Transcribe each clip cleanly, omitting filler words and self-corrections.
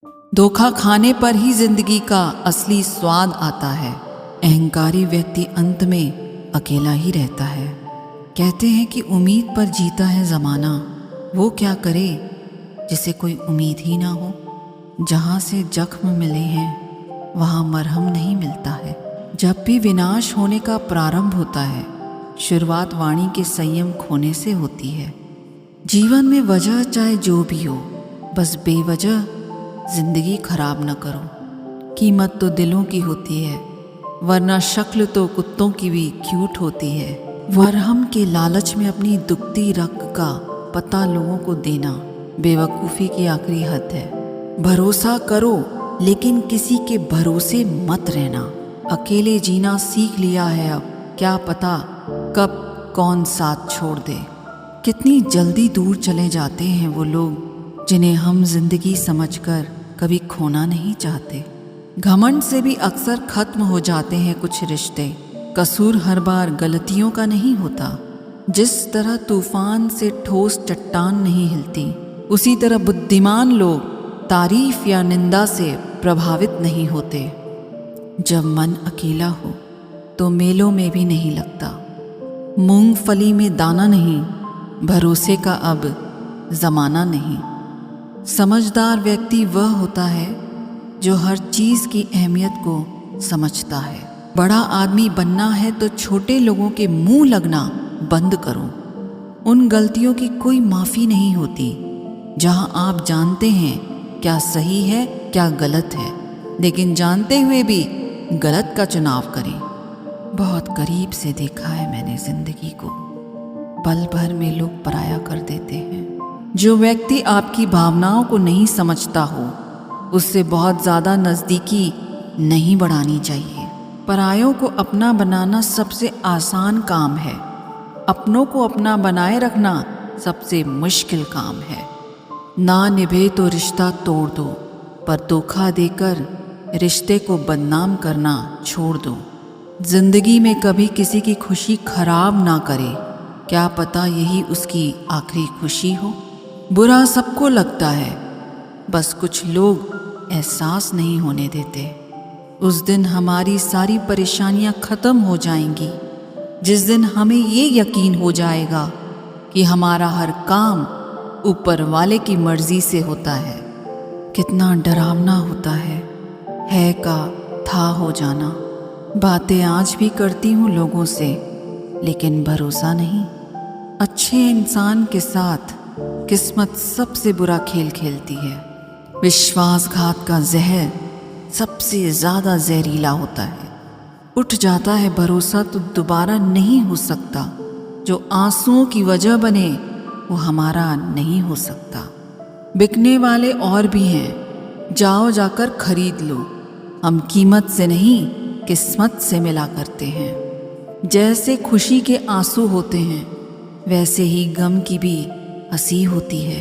धोखा खाने पर ही जिंदगी का असली स्वाद आता है। अहंकारी व्यक्ति अंत में अकेला ही रहता है। कहते हैं कि उम्मीद पर जीता है ज़माना, वो क्या करे जिसे कोई उम्मीद ही ना हो। जहाँ से जख्म मिले हैं वहाँ मरहम नहीं मिलता है। जब भी विनाश होने का प्रारंभ होता है, शुरुआत वाणी के संयम खोने से होती है। जीवन में वजह चाहे जो भी हो, बस बेवजह जिंदगी खराब न करो। कीमत तो दिलों की होती है, वरना शक्ल तो कुत्तों की भी क्यूट होती है। मरहम के लालच में अपनी दुखती रग का पता लोगों को देना बेवकूफ़ी की आखिरी हद है। भरोसा करो लेकिन किसी के भरोसे मत रहना। अकेले जीना सीख लिया है अब, क्या पता कब कौन साथ छोड़ दे। कितनी जल्दी दूर चले जाते हैं वो लोग जिन्हें हम जिंदगी समझकर कभी खोना नहीं चाहते। घमंड से भी अक्सर खत्म हो जाते हैं कुछ रिश्ते। कसूर हर बार गलतियों का नहीं होता। जिस तरह तूफान से ठोस चट्टान नहीं हिलती, उसी तरह बुद्धिमान लोग तारीफ या निंदा से प्रभावित नहीं होते। जब मन अकेला हो तो मेलों में भी नहीं लगता। मूंगफली में दाना नहीं, भरोसे का अब ज़माना नहीं। समझदार व्यक्ति वह होता है जो हर चीज़ की अहमियत को समझता है। बड़ा आदमी बनना है तो छोटे लोगों के मुंह लगना बंद करो। उन गलतियों की कोई माफ़ी नहीं होती जहां आप जानते हैं क्या सही है क्या गलत है, लेकिन जानते हुए भी गलत का चुनाव करें। बहुत करीब से देखा है मैंने जिंदगी को, पल भर में लोग पराया कर देते हैं। जो व्यक्ति आपकी भावनाओं को नहीं समझता हो, उससे बहुत ज़्यादा नज़दीकी नहीं बढ़ानी चाहिए। परायों को अपना बनाना सबसे आसान काम है, अपनों को अपना बनाए रखना सबसे मुश्किल काम है। ना निभे तो रिश्ता तोड़ दो, पर धोखा देकर रिश्ते को बदनाम करना छोड़ दो। जिंदगी में कभी किसी की खुशी खराब ना करे, क्या पता यही उसकी आखिरी खुशी हो। बुरा सबको लगता है, बस कुछ लोग एहसास नहीं होने देते। उस दिन हमारी सारी परेशानियां खत्म हो जाएंगी, जिस दिन हमें ये यकीन हो जाएगा कि हमारा हर काम ऊपर वाले की मर्जी से होता है। कितना डरावना होता है का था हो जाना। बातें आज भी करती हूँ लोगों से, लेकिन भरोसा नहीं। अच्छे इंसान के साथ किस्मत सबसे बुरा खेल खेलती है। विश्वासघात का जहर सबसे ज़्यादा जहरीला होता है। उठ जाता है भरोसा तो दोबारा नहीं हो सकता। जो आंसुओं की वजह बने वो हमारा नहीं हो सकता। बिकने वाले और भी हैं, जाओ जाकर खरीद लो। हम कीमत से नहीं किस्मत से मिला करते हैं। जैसे खुशी के आंसू होते हैं, वैसे ही गम की भी हंसी होती है।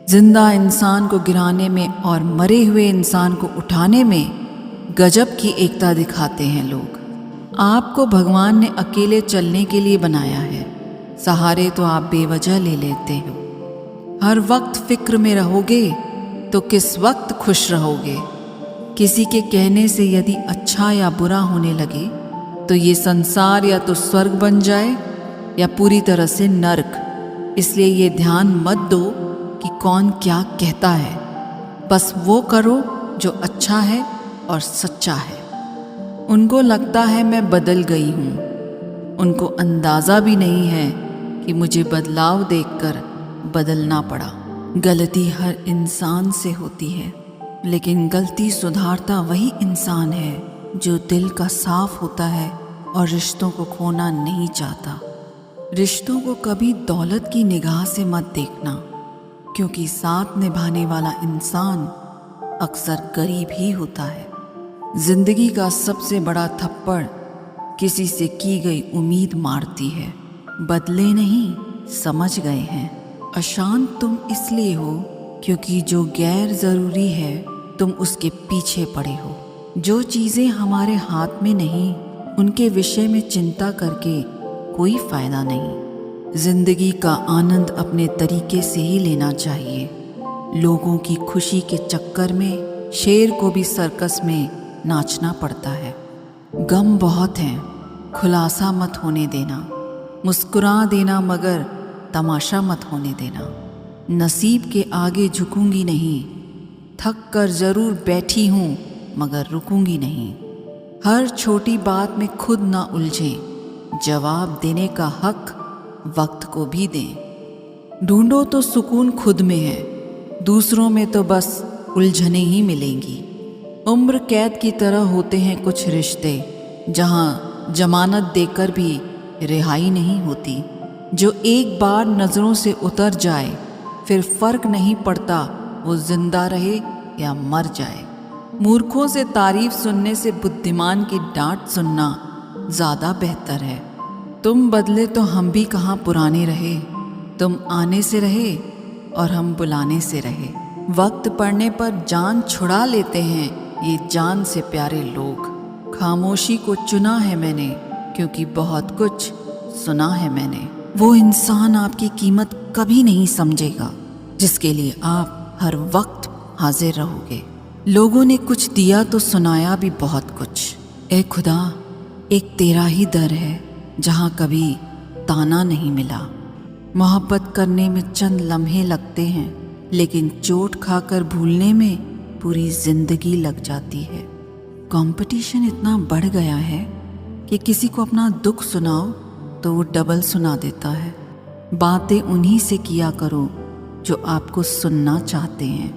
जिंदा इंसान को गिराने में और मरे हुए इंसान को उठाने में गजब की एकता दिखाते हैं लोग। आपको भगवान ने अकेले चलने के लिए बनाया है, सहारे तो आप बेवजह ले लेते हो। हर वक्त फिक्र में रहोगे तो किस वक्त खुश रहोगे। किसी के कहने से यदि अच्छा या बुरा होने लगे तो ये संसार या तो स्वर्ग बन जाए या पूरी तरह से नर्क। इसलिए ये ध्यान मत दो कि कौन क्या कहता है, बस वो करो जो अच्छा है और सच्चा है। उनको लगता है मैं बदल गई हूँ, उनको अंदाज़ा भी नहीं है कि मुझे बदलाव देखकर बदलना पड़ा। गलती हर इंसान से होती है, लेकिन गलती सुधारता वही इंसान है जो दिल का साफ होता है और रिश्तों को खोना नहीं चाहता। रिश्तों को कभी दौलत की निगाह से मत देखना, क्योंकि साथ निभाने वाला इंसान अक्सर गरीब ही होता है। जिंदगी का सबसे बड़ा थप्पड़ किसी से की गई उम्मीद मारती है। बदले नहीं, समझ गए हैं। अशांत तुम इसलिए हो क्योंकि जो गैर ज़रूरी है तुम उसके पीछे पड़े हो। जो चीज़ें हमारे हाथ में नहीं, उनके विषय में चिंता करके कोई फ़ायदा नहीं। जिंदगी का आनंद अपने तरीके से ही लेना चाहिए। लोगों की खुशी के चक्कर में शेर को भी सर्कस में नाचना पड़ता है। गम बहुत हैं, खुलासा मत होने देना, मुस्कुरा देना मगर तमाशा मत होने देना। नसीब के आगे झुकूंगी नहीं, थक कर ज़रूर बैठी हूँ मगर रुकूंगी नहीं। हर छोटी बात में खुद ना उलझें, जवाब देने का हक वक्त को भी दें। ढूंढो तो सुकून खुद में है, दूसरों में तो बस उलझने ही मिलेंगी। उम्र कैद की तरह होते हैं कुछ रिश्ते, जहाँ जमानत देकर भी रिहाई नहीं होती। जो एक बार नज़रों से उतर जाए फिर फर्क नहीं पड़ता वो जिंदा रहे या मर जाए। मूर्खों से तारीफ सुनने से बुद्धिमान की डांट सुनना ज़्यादा बेहतर है। तुम बदले तो हम भी कहाँ पुराने रहे, तुम आने से रहे और हम बुलाने से रहे। वक्त पड़ने पर जान छुड़ा लेते हैं ये जान से प्यारे लोग। खामोशी को चुना है मैंने क्योंकि बहुत कुछ सुना है मैंने। वो इंसान आपकी कीमत कभी नहीं समझेगा जिसके लिए आप हर वक्त हाजिर रहोगे। लोगों ने कुछ दिया तो सुनाया भी बहुत कुछ। ए खुदा, एक तेरा ही दर है जहाँ कभी ताना नहीं मिला। मोहब्बत करने में चंद लम्हे लगते हैं, लेकिन चोट खाकर भूलने में पूरी जिंदगी लग जाती है। कंपटीशन इतना बढ़ गया है कि किसी को अपना दुख सुनाओ तो वो डबल सुना देता है। बातें उन्हीं से किया करो जो आपको सुनना चाहते हैं।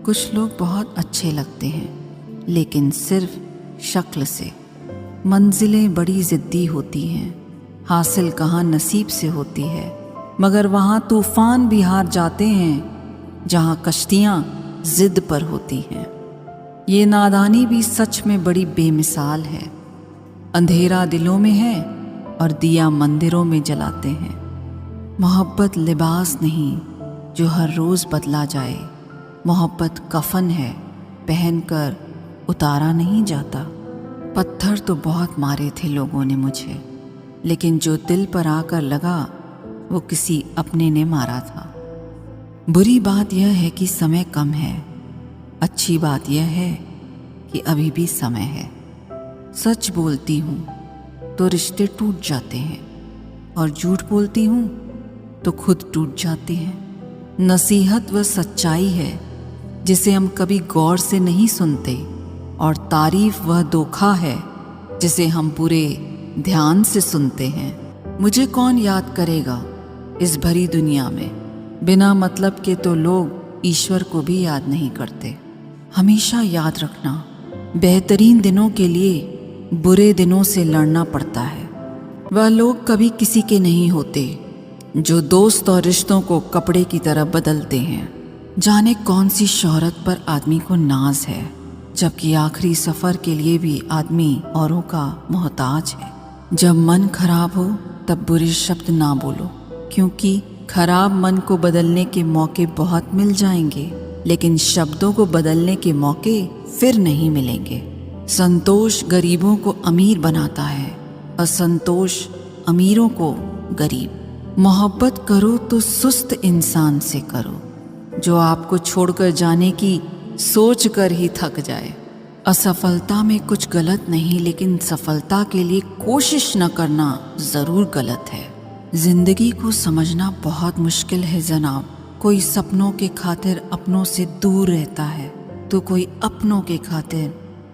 कुछ लोग बहुत अच्छे लगते हैं लेकिन सिर्फ शक्ल से। मंजिलें बड़ी ज़िद्दी होती हैं, हासिल कहाँ नसीब से होती है, मगर वहाँ तूफ़ान भी हार जाते हैं जहाँ कश्तियाँ ज़िद पर होती हैं। ये नादानी भी सच में बड़ी बेमिसाल है। अंधेरा दिलों में है और दिया मंदिरों में जलाते हैं। मोहब्बत लिबास नहीं जो हर रोज़ बदला जाए। मोहब्बत कफन है, पहनकर उतारा नहीं जाता। पत्थर तो बहुत मारे थे लोगों ने मुझे, लेकिन जो दिल पर आकर लगा वो किसी अपने ने मारा था। बुरी बात यह है कि समय कम है, अच्छी बात यह है कि अभी भी समय है। सच बोलती हूँ तो रिश्ते टूट जाते हैं और झूठ बोलती हूँ तो खुद टूट जाते हैं। नसीहत वह सच्चाई है जिसे हम कभी गौर से नहीं सुनते, और तारीफ वह धोखा है जिसे हम पूरे ध्यान से सुनते हैं। मुझे कौन याद करेगा इस भरी दुनिया में? बिना मतलब के तो लोग ईश्वर को भी याद नहीं करते। हमेशा याद रखना, बेहतरीन दिनों के लिए बुरे दिनों से लड़ना पड़ता है। वह लोग कभी किसी के नहीं होते जो दोस्त और रिश्तों को कपड़े की तरह बदलते हैं। जाने कौन सी शोहरत पर आदमी को नाज है, जबकि आखिरी सफ़र के लिए भी आदमी औरों का मोहताज है। जब मन खराब हो तब बुरे शब्द ना बोलो, क्योंकि खराब मन को बदलने के मौके बहुत मिल जाएंगे, लेकिन शब्दों को बदलने के मौके फिर नहीं मिलेंगे। संतोष गरीबों को अमीर बनाता है, असंतोष अमीरों को गरीब। मोहब्बत करो तो सुस्त इंसान से करो जो आपको छोड़कर जाने की सोच कर ही थक जाए। असफलता में कुछ गलत नहीं, लेकिन सफलता के लिए कोशिश न करना ज़रूर गलत है। जिंदगी को समझना बहुत मुश्किल है जनाब। कोई सपनों के खातिर अपनों से दूर रहता है तो कोई अपनों के खातिर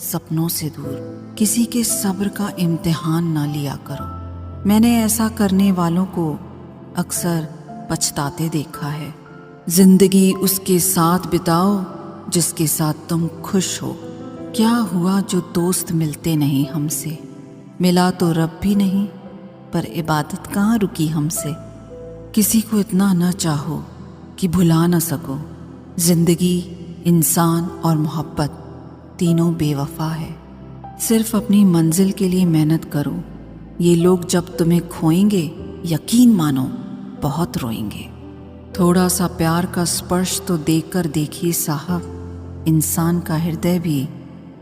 सपनों से दूर। किसी के सब्र का इम्तिहान ना लिया करो। मैंने ऐसा करने वालों को अक्सर पछताते देखा है। जिंदगी उसके साथ बिताओ जिसके साथ तुम खुश हो। क्या हुआ जो दोस्त मिलते नहीं हमसे, मिला तो रब भी नहीं, पर इबादत कहाँ रुकी हमसे। किसी को इतना न चाहो कि भुला न सको। जिंदगी, इंसान और मोहब्बत तीनों बेवफा है। सिर्फ अपनी मंजिल के लिए मेहनत करो। ये लोग जब तुम्हें खोएंगे यकीन मानो बहुत रोएंगे। थोड़ा सा प्यार का स्पर्श तो देकर देखिए साहब, इंसान का हृदय भी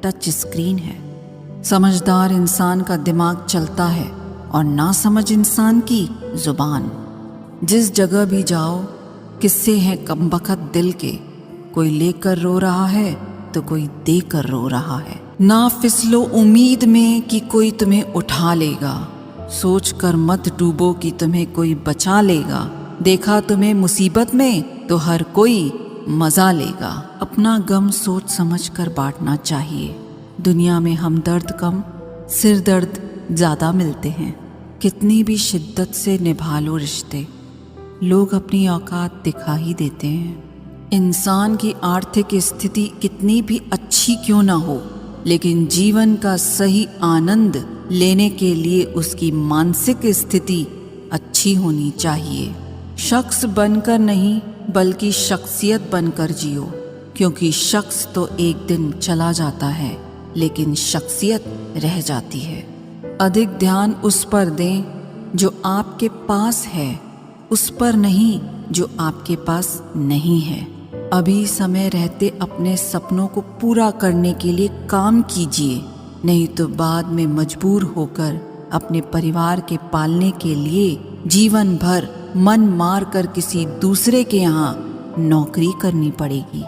टच स्क्रीन है। समझदार इंसान का दिमाग चलता है और नासमझ इंसान की जुबान। जिस जगह भी जाओ किस्से हैं कमबख्त दिल के, कोई लेकर रो रहा है तो कोई देकर रो रहा है। ना फिसलो उम्मीद में कि कोई तुम्हें उठा लेगा, सोच कर मत डूबो कि तुम्हें कोई बचा लेगा। देखा तुम्हें मुसीबत में तो हर कोई मजा लेगा। अपना गम सोच समझ कर बांटना चाहिए। दुनिया में हमदर्द कम, सिर दर्द ज़्यादा मिलते हैं। कितनी भी शिद्दत से निभा लो रिश्ते, लोग अपनी औकात दिखा ही देते हैं। इंसान की आर्थिक स्थिति कितनी भी अच्छी क्यों ना हो, लेकिन जीवन का सही आनंद लेने के लिए उसकी मानसिक स्थिति अच्छी होनी चाहिए। शख्स बनकर नहीं बल्कि शख्सियत बनकर जियो, क्योंकि शख्स तो एक दिन चला जाता है लेकिन शख्सियत रह जाती है। अधिक ध्यान उस पर दें जो आपके पास है, उस पर नहीं जो आपके पास नहीं है। अभी समय रहते अपने सपनों को पूरा करने के लिए काम कीजिए, नहीं तो बाद में मजबूर होकर अपने परिवार के पालने के लिए जीवन भर मन मार कर किसी दूसरे के यहाँ नौकरी करनी पड़ेगी।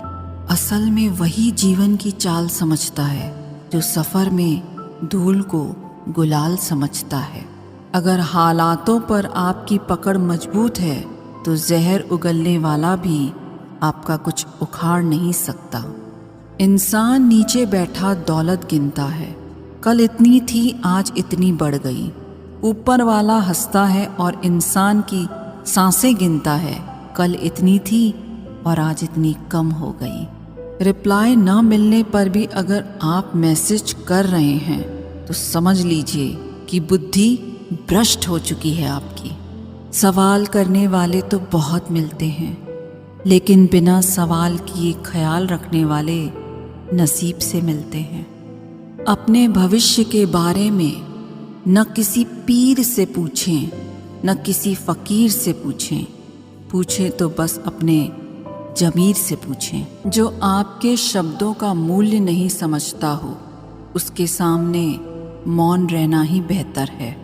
असल में वही जीवन की चाल समझता है जो सफ़र में धूल को गुलाल समझता है। अगर हालातों पर आपकी पकड़ मजबूत है तो जहर उगलने वाला भी आपका कुछ उखाड़ नहीं सकता। इंसान नीचे बैठा दौलत गिनता है, कल इतनी थी आज इतनी बढ़ गई। ऊपर वाला हंसता है और इंसान की सांसें गिनता है, कल इतनी थी और आज इतनी कम हो गई। रिप्लाई न मिलने पर भी अगर आप मैसेज कर रहे हैं तो समझ लीजिए कि बुद्धि भ्रष्ट हो चुकी है आपकी। सवाल करने वाले तो बहुत मिलते हैं, लेकिन बिना सवाल किए ख्याल रखने वाले नसीब से मिलते हैं। अपने भविष्य के बारे में न किसी पीर से पूछें, न किसी फ़कीर से पूछें तो बस अपने ज़मीर से पूछें। जो आपके शब्दों का मूल्य नहीं समझता हो, उसके सामने मौन रहना ही बेहतर है।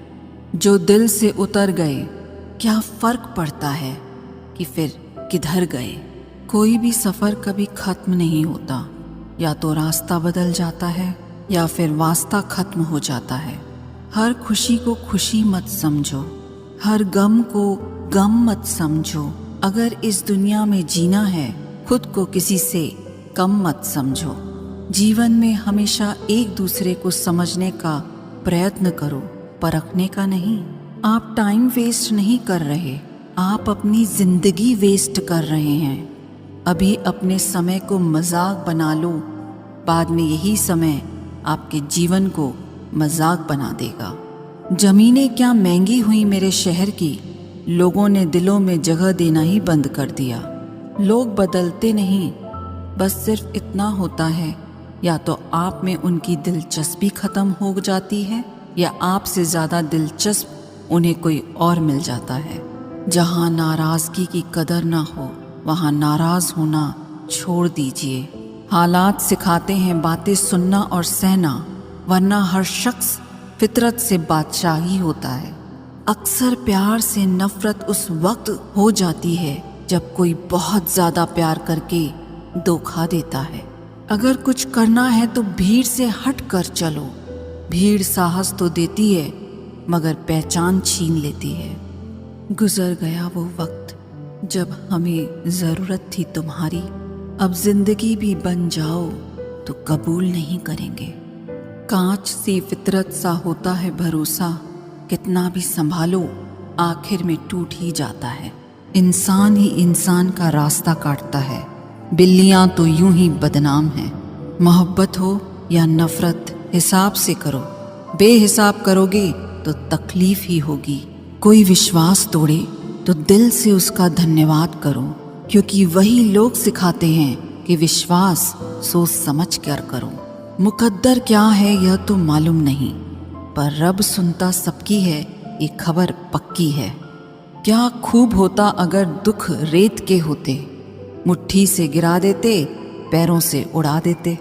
जो दिल से उतर गए, क्या फ़र्क पड़ता है कि फिर किधर गए। कोई भी सफ़र कभी ख़त्म नहीं होता, या तो रास्ता बदल जाता है या फिर वास्ता ख़त्म हो जाता है। हर खुशी को खुशी मत समझो, हर गम को गम मत समझो। अगर इस दुनिया में जीना है, खुद को किसी से कम मत समझो। जीवन में हमेशा एक दूसरे को समझने का प्रयत्न करो, परखने का नहीं। आप टाइम वेस्ट नहीं कर रहे, आप अपनी ज़िंदगी वेस्ट कर रहे हैं। अभी अपने समय को मजाक बना लो, बाद में यही समय आपके जीवन को मजाक बना देगा। ज़मीनें क्या महंगी हुई मेरे शहर की, लोगों ने दिलों में जगह देना ही बंद कर दिया। लोग बदलते नहीं, बस सिर्फ इतना होता है, या तो आप में उनकी दिलचस्पी ख़त्म हो जाती है या आपसे ज़्यादा दिलचस्प उन्हें कोई और मिल जाता है। जहाँ नाराज़गी की कदर ना हो, वहाँ नाराज़ होना छोड़ दीजिए। हालात सिखाते हैं बातें सुनना और सहना, वरना हर शख्स फितरत से बादशाह ही होता है। अक्सर प्यार से नफ़रत उस वक्त हो जाती है जब कोई बहुत ज़्यादा प्यार करके धोखा देता है। अगर कुछ करना है तो भीड़ से हट कर चलो। भीड़ साहस तो देती है मगर पहचान छीन लेती है। गुजर गया वो वक्त जब हमें ज़रूरत थी तुम्हारी, अब ज़िंदगी भी बन जाओ तो कबूल नहीं करेंगे। कांच सी फितरत सा होता है भरोसा, कितना भी संभालो आखिर में टूट ही जाता है। इंसान ही इंसान का रास्ता काटता है, बिल्लियाँ तो यूं ही बदनाम हैं। मोहब्बत हो या नफ़रत हिसाब से करो, बेहिसाब करोगे तो तकलीफ़ ही होगी। कोई विश्वास तोड़े तो दिल से उसका धन्यवाद करो, क्योंकि वही लोग सिखाते हैं कि विश्वास सोच समझ कर करो। मुकद्दर क्या है यह तो मालूम नहीं, पर रब सुनता सबकी है ये खबर पक्की है। क्या खूब होता अगर दुख रेत के होते, मुट्ठी से गिरा देते, पैरों से उड़ा देते।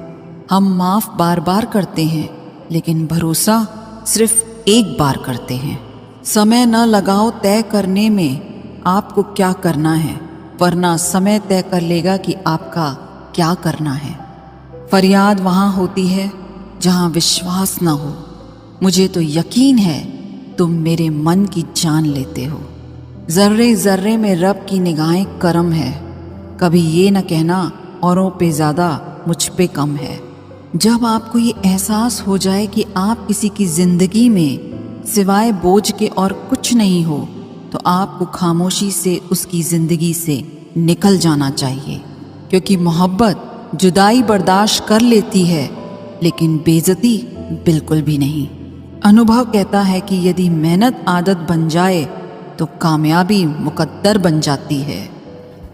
हम माफ़ बार बार करते हैं, लेकिन भरोसा सिर्फ एक बार करते हैं। समय न लगाओ तय करने में आपको क्या करना है, वरना समय तय कर लेगा कि आपका क्या करना है। फरियाद वहाँ होती है जहाँ विश्वास न हो। मुझे तो यकीन है तुम मेरे मन की जान लेते हो। ज़र्रे ज़र्रे में रब की निगाहें करम है। कभी ये न कहना औरों पे ज़्यादा मुझ पे कम है। जब आपको ये एहसास हो जाए कि आप किसी की ज़िंदगी में सिवाय बोझ के और कुछ नहीं हो, तो आपको खामोशी से उसकी ज़िंदगी से निकल जाना चाहिए। क्योंकि मोहब्बत जुदाई बर्दाश्त कर लेती है, लेकिन बेइज्जती बिल्कुल भी नहीं। अनुभव कहता है कि यदि मेहनत आदत बन जाए तो कामयाबी मुकद्दर बन जाती है।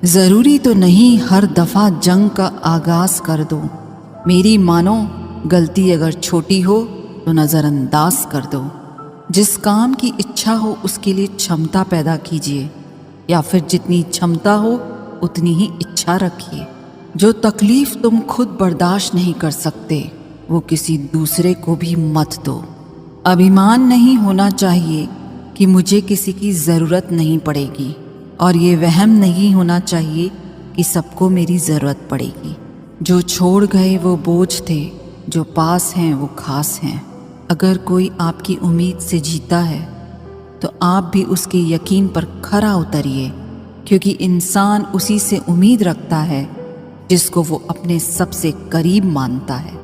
ज़रूरी तो नहीं हर दफ़ा जंग का आगाज़ कर दो। मेरी मानो, गलती अगर छोटी हो तो नज़रअंदाज कर दो। जिस काम की इच्छा हो उसके लिए क्षमता पैदा कीजिए, या फिर जितनी क्षमता हो उतनी ही इच्छा रखिए। जो तकलीफ़ तुम खुद बर्दाश्त नहीं कर सकते वो किसी दूसरे को भी मत दो। अभिमान नहीं होना चाहिए कि मुझे किसी की ज़रूरत नहीं पड़ेगी, और ये वहम नहीं होना चाहिए कि सबको मेरी ज़रूरत पड़ेगी। जो छोड़ गए वो बोझ थे, जो पास हैं वो खास हैं। अगर कोई आपकी उम्मीद से जीता है तो आप भी उसके यकीन पर खरा उतरिए, क्योंकि इंसान उसी से उम्मीद रखता है जिसको वो अपने सबसे करीब मानता है।